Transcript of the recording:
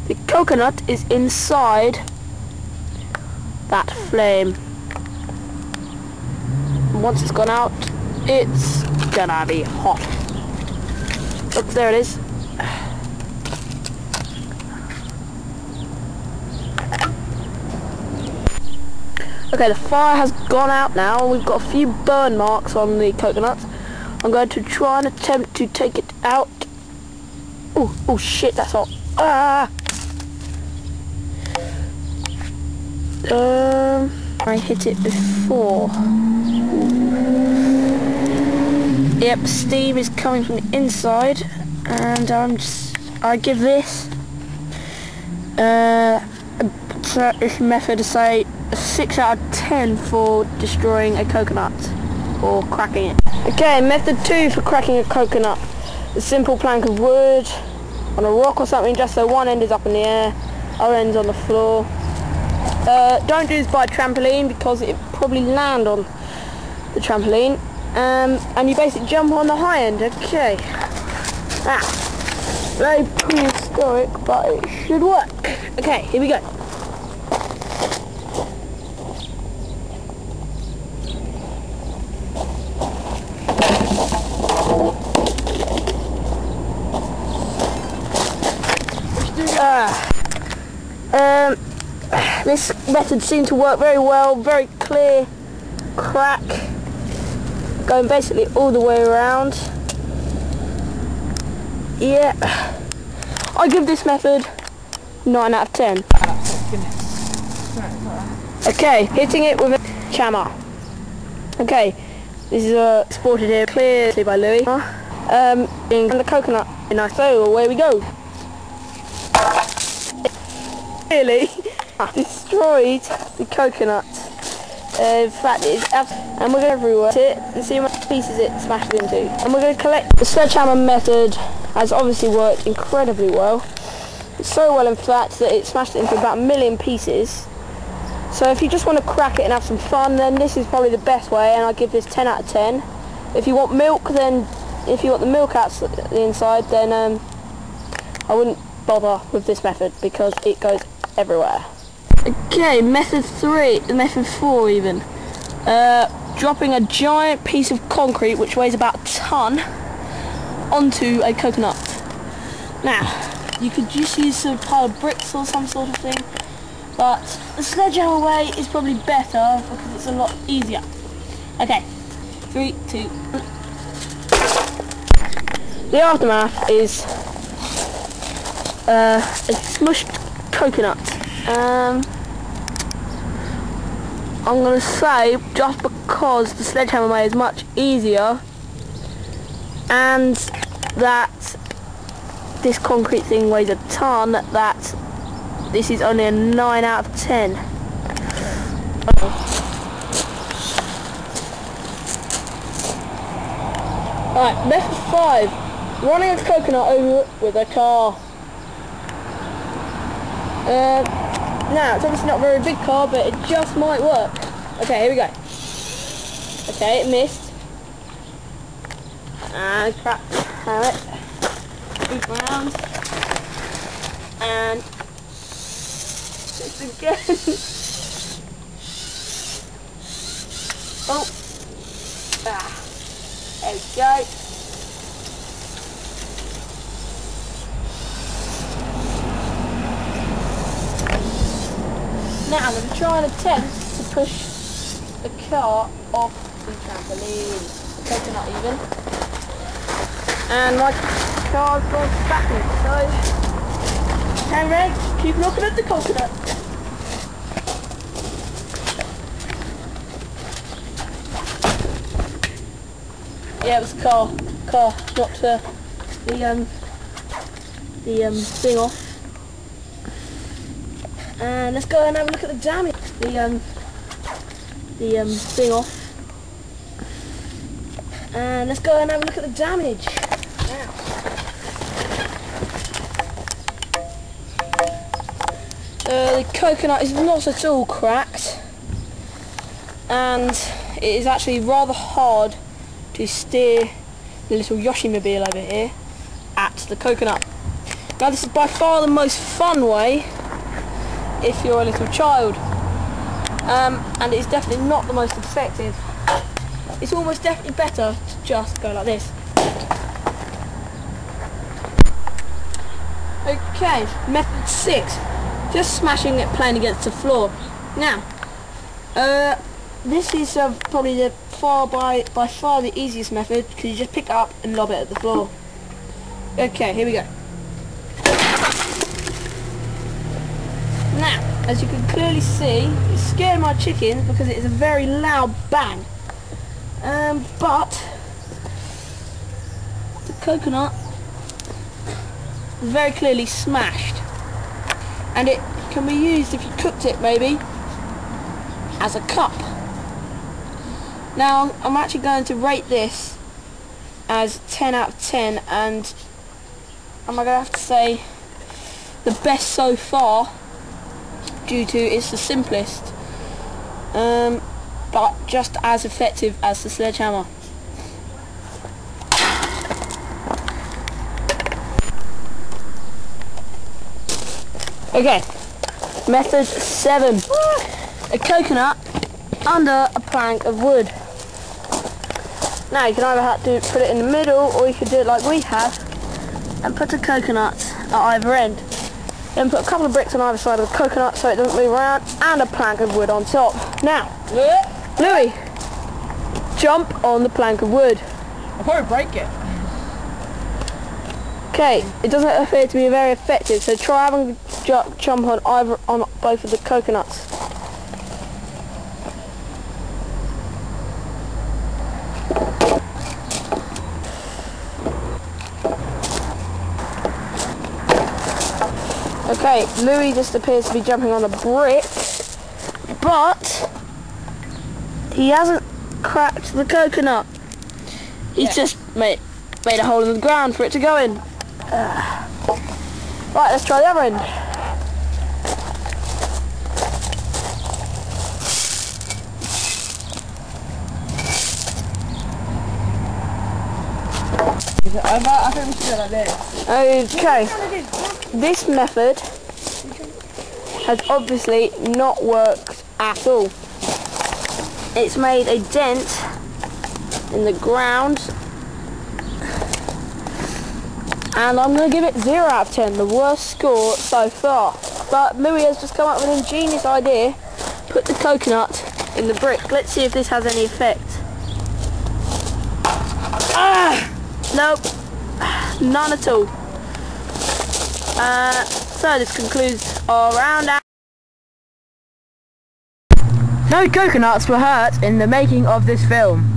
The coconut is inside that flame. And once it's gone out, it's gonna be hot. Look, there it is. Okay, the fire has gone out now. We've got a few burn marks on the coconut. I'm going to try and attempt to take it out. Oh shit, that's hot. Ah! I hit it before. Yep, steam is coming from the inside, and I give this this method to say a 6 out of 10 for destroying a coconut or cracking it. Okay, method 2 for cracking a coconut. A simple plank of wood on a rock or something, just so one end is up in the air, other end's on the floor. Don't do this by a trampoline because it probably land on the trampoline. And you basically jump on the high end. Okay. Very prehistoric, but it should work. Okay, here we go. This method seemed to work very well, very clear crack, going basically all the way around. Yeah, I give this method 9 out of 10. Okay, hitting it with a hammer. Okay, this is exported here clearly by Louis. And the coconut, nice. So away we go. Really destroyed the coconut. In fact, it's and we're going to everywhere it and see how many pieces it smashed into. And we're going to collect. The sledgehammer method has obviously worked incredibly well. It's so well, in fact, that it smashed it into about 1 million pieces. So if you just want to crack it and have some fun, then this is probably the best way, and I give this 10 out of 10. If you want milk, then if you want the milk out the inside, then I wouldn't bother with this method because it goes everywhere. Okay, method 4 even. Dropping a giant piece of concrete which weighs about a ton onto a coconut. Now, you could just use a pile of bricks or some sort of thing, but the sledgehammer way is probably better because it's a lot easier. Okay, 3, 2, 1. The aftermath is a smushed coconut. I'm going to say, just because the sledgehammer way is much easier and that this concrete thing weighs a ton, that this is only a 9 out of 10. Alright, method 5. Running a coconut over it with a car. Now, it's obviously not a very big car, but it just might work. Okay, here we go. Okay, it missed. And crap, have it. Move around. And this again. Oh. There we go. Now I'm going to try and attempt to push the car off the trampoline, the coconut even, and my car's gone backwards, so camera, keep looking at the coconut. Yeah, it was a car knocked the thing off. And let's go and have a look at the damage. The thing off. And let's go and have a look at the damage. Now. The coconut is not at all cracked, and it is actually rather hard to steer the little Yoshi-mobile over here at the coconut. Now this is by far the most fun way if you're a little child, and it's definitely not the most effective. It's almost definitely better to just go like this. Okay, method 6, just smashing it plain against the floor. Now, this is probably by far the easiest method, because you just pick it up and lob it at the floor. Okay, here we go. Now, as you can clearly see, it scared my chickens because it is a very loud bang. But the coconut is very clearly smashed, and it can be used, if you cooked it maybe, as a cup. Now I'm actually going to rate this as 10 out of 10, and I'm going to have to say the best so far, due to it's the simplest, but just as effective as the sledgehammer. Okay, method 7. A coconut under a plank of wood. Now you can either have to put it in the middle, or you could do it like we have and put a coconut at either end. Then put a couple of bricks on either side of the coconut so it doesn't move around, and a plank of wood on top. Now, Louis, jump on the plank of wood. I'll probably break it. Okay, it doesn't appear to be very effective, so try having a jump on both of the coconuts. Okay, Louis just appears to be jumping on a brick, but he hasn't cracked the coconut. He's just made a hole in the ground for it to go in. Right, let's try the other end. I think we should do it like this. Okay, this method has obviously not worked at all. It's made a dent in the ground, and I'm going to give it 0 out of 10, the worst score so far. But Louis has just come up with an ingenious idea. Put the coconut in the brick. Let's see if this has any effect. Nope, none at all. So this concludes our round. No coconuts were hurt in the making of this film.